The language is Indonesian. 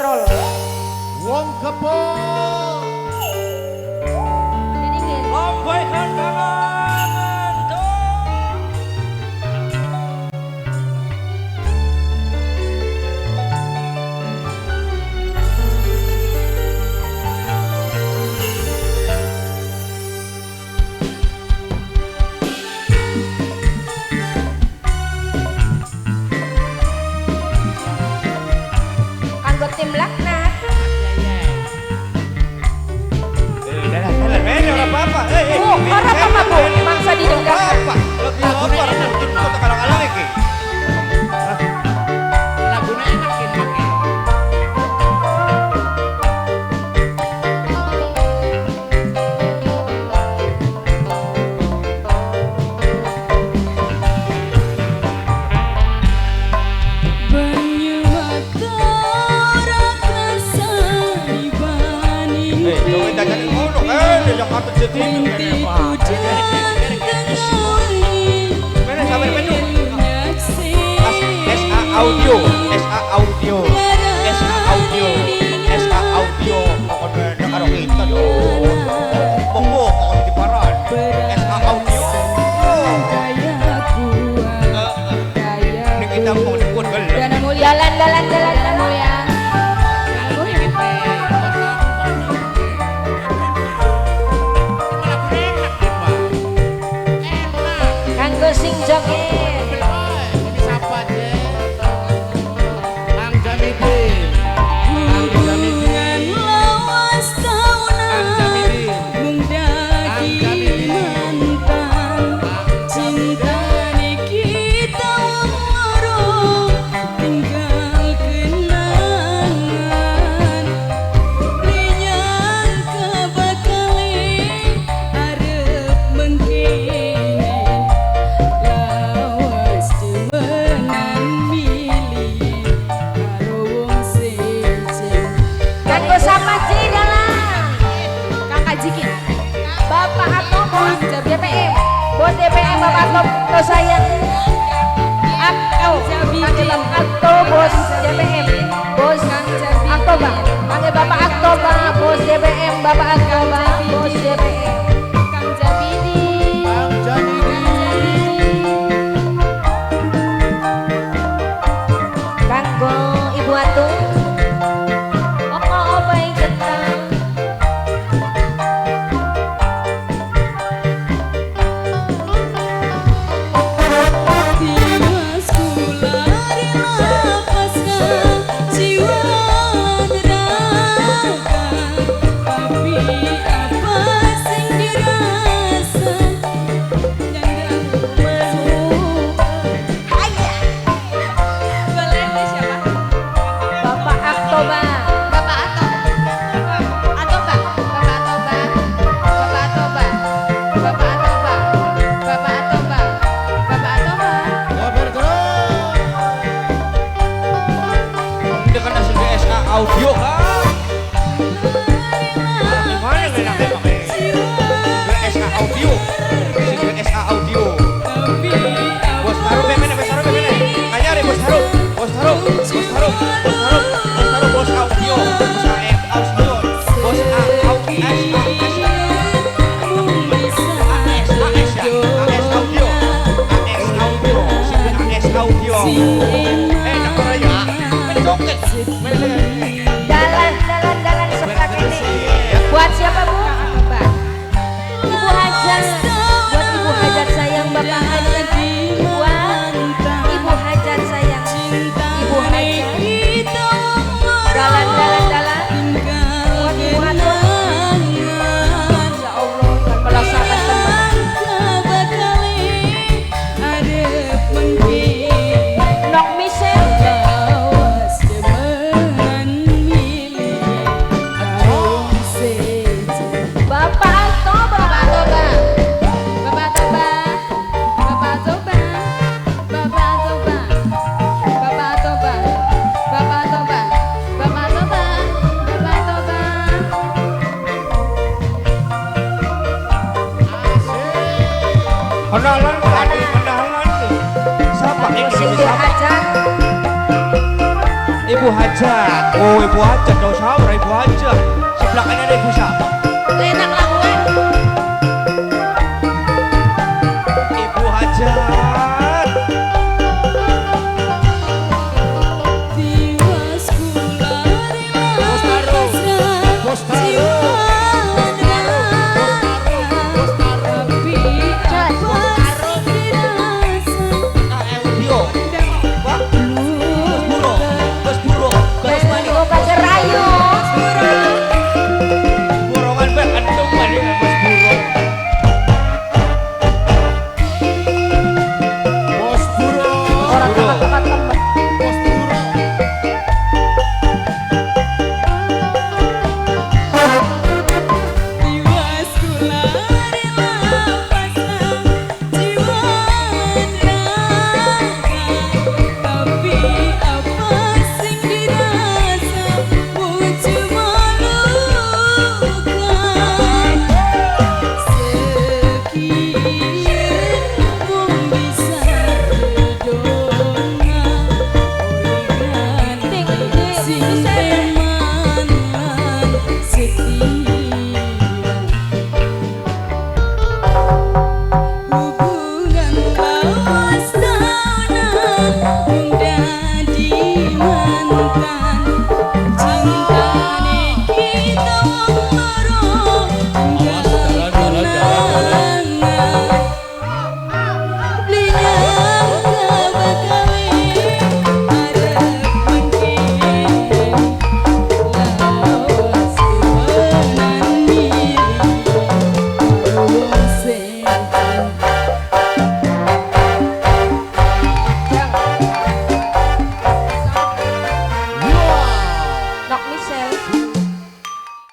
katrol. Wong kebon. Lomboy kandangan tuh. Kanggo tim laknat. Ora apa Bu, mangsa didengarkan. Lebih lapar, itu kalang-kalang iki. Lagunya enak ini. Coba tanya ngono, yang kata jadi SA Audio, SA Audio, SA Audio, SA Audio, pokoknya karo kita dong. Pokok di paran, SA Audio. Ini kita mau dikuat kan? Dana mulia, jalan mulia. Kanggo sing joget. Ini siapa aja? Ang Jamidin. Ang Jamidin. Lawas tahunan Ang Jamidin. mantan cinta kita warung tinggal kenangan dinyangka bakali arep mengkini lawas temenan milih karo wong sejeng. Kanggo sama Ji dalam. Kakak Jikin Bapak Ato bos DPM. Bos DPM Bapak Ato sayang. Ato. Kangge Bapak Ato bos DPM. Bos Ato Bang. Kangge Bapak Ato Bang bos DPM. Bapak Ato Bang bos DPM. Kang Jabidi Ang Jamidin. Kanggo Ibu Atu. Opo baik ketang. Tiwas kula dilapasna jiwa raga tapi apa sing dirasa nyandang meluka. Hayya boleh siapa? Bapak Ato Bang. Bapak Ato. Ato Bang. Bapak Ato Bang. Bapak Ato Bang. Bapak Ato Bang. Bapak Ato Bang. Bapak Ato Bang. Kabar terus. Ini kan hasil SA Audio kan? Gimana enaknya pakai? SA Audio, SA Audio. Bos taruh bemene, Kanyari bos taruh, bos taruh, bos taruh, bos taruh, bos taruh, bos audio, bos AF audio, bos AS audio, AS audio. Enak raya, mencoket, Dalan sebelah ini. Buat siapa Bu? Ibu Hajar. Buat Ibu Hajar sayang Bapak Hajar. Buat Ibu Hajar sayang. Ibu Hajar. Dalan. Buat Ibu Atu. Ya Allah, kan melaksanakan teman. Nok Michelle. Bapak Ato Bang. Kenalan tadi, kenalan nih. Siapa? Ibu Hajar. Ibu Ibu Hajat. Oh, Ibu Hajat, tahu siapa Ibu Hajat? Sebelah kanan ada Ibu siapa? Enak lah gue. Ibu Hajat. Bos Taro. Dio. Wah, Bos Buro. Bos Buro. Bos Mani. Oh, Pager Ayu. Burongan bet antum balik Bos Buro. Bos Buro. Orang Buro. tempat-tempat temen. Bos Buro. Nok Michelle.